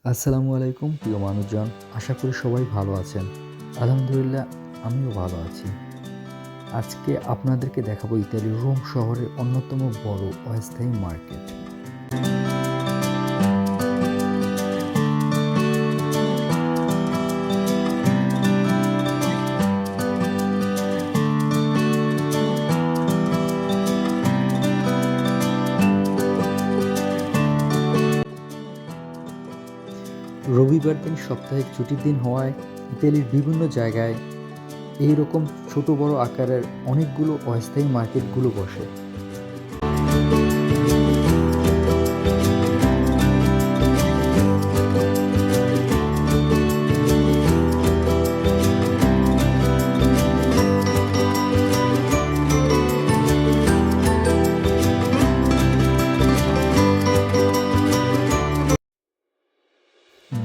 আসসালামু আলাইকুম প্রিয় মানুষজন, আশা করি সবাই ভালো আছেন। আলহামদুলিল্লাহ, আমিও ভালো আছি। আজকে আপনাদেরকে দেখাবো ইতালির রোম শহরের অন্যতম বড় অস্থায়ী মার্কেট। রবিবার দিন সাপ্তাহিক ছুটির দিন হওয়ায় ইতালির বিভিন্ন জায়গায় এই রকম ছোট বড় আকারের অনেকগুলো অস্থায়ী মার্কেটগুলো বসে।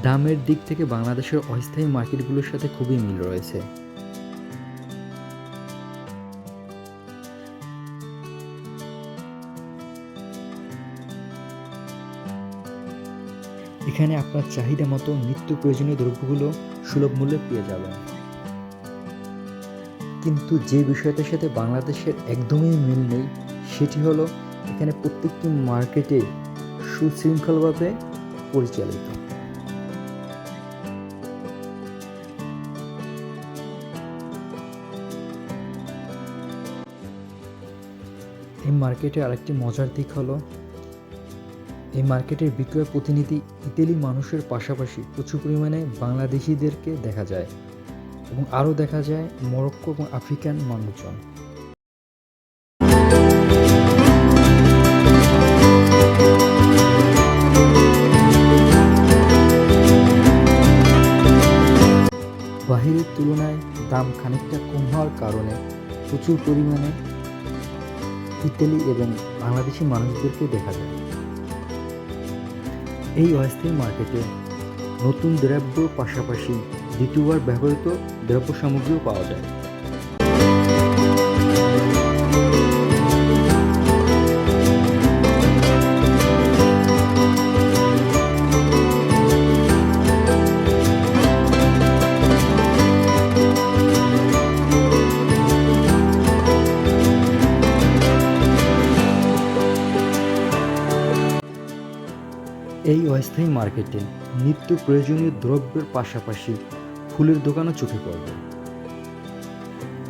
দামের দিক থেকে বাংলাদেশের অস্থায়ী মার্কেটগুলোর সাথে খুবই মিল রয়েছে। এখানে আপনার চাহিদা মতো নিত্য প্রয়োজনীয় দ্রব্যগুলো সুলভ মূল্যে পেয়ে যাবেন। কিন্তু যে বিষয়টার সাথে বাংলাদেশের একদমই মিল নেই সেটি হলো এখানে প্রত্যেকটি মার্কেটে সুশৃঙ্খলভাবে পরিচালিত। এই মার্কেটে আরেকটি মজার দিক হলো এই মার্কেটের বিক্রয় প্রতিনিধি ইতালি মানুষের পাশাপাশি প্রচুর পরিমাণে বাংলাদেশিদেরকে দেখা যায় এবং আরও দেখা যায় মরক্কো এবং আফ্রিকান মানুষজন। বাহিরের তুলনায় দাম খানিকটা কম হওয়ার কারণে প্রচুর পরিমাণে ইতালি এবং বাংলাদেশি মানুষদেরকে দেখা যায়। এই অস্থায়ী মার্কেটে নতুন দ্রব্যর পাশাপাশি দ্বিতীয়বার ব্যবহৃত দ্রব্য সামগ্রীও পাওয়া যায়। এই অস্থায়ী মার্কেটে নিত্য প্রয়োজনীয় দ্রব্যের পাশাপাশি ফুলের দোকানও চোখে পড়বে।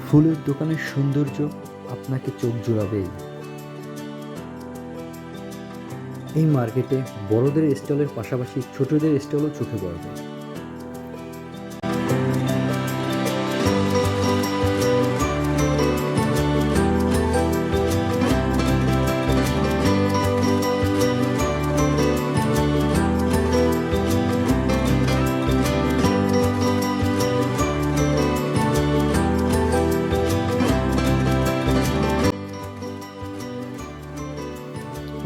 ফুলের দোকানের সৌন্দর্য আপনাকে চোখ জোড়াবেই। এই মার্কেটে বড়দের স্টলের পাশাপাশি ছোটদের স্টলও চোখে পড়বে।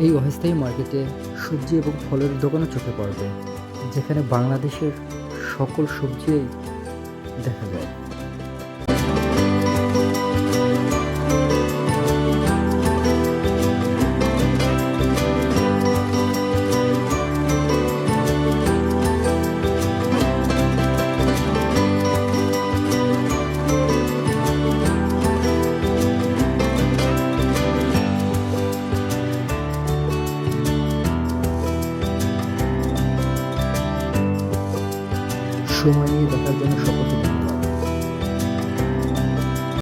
এই অস্থায়ী মার্কেটে সবজি এবং ফলের দোকানও চোখে পড়বে, যেখানে বাংলাদেশের সকল সবজিই দেখা যায়। সময় নিয়ে দেখার জন্য সকলকে ধন্যবাদ।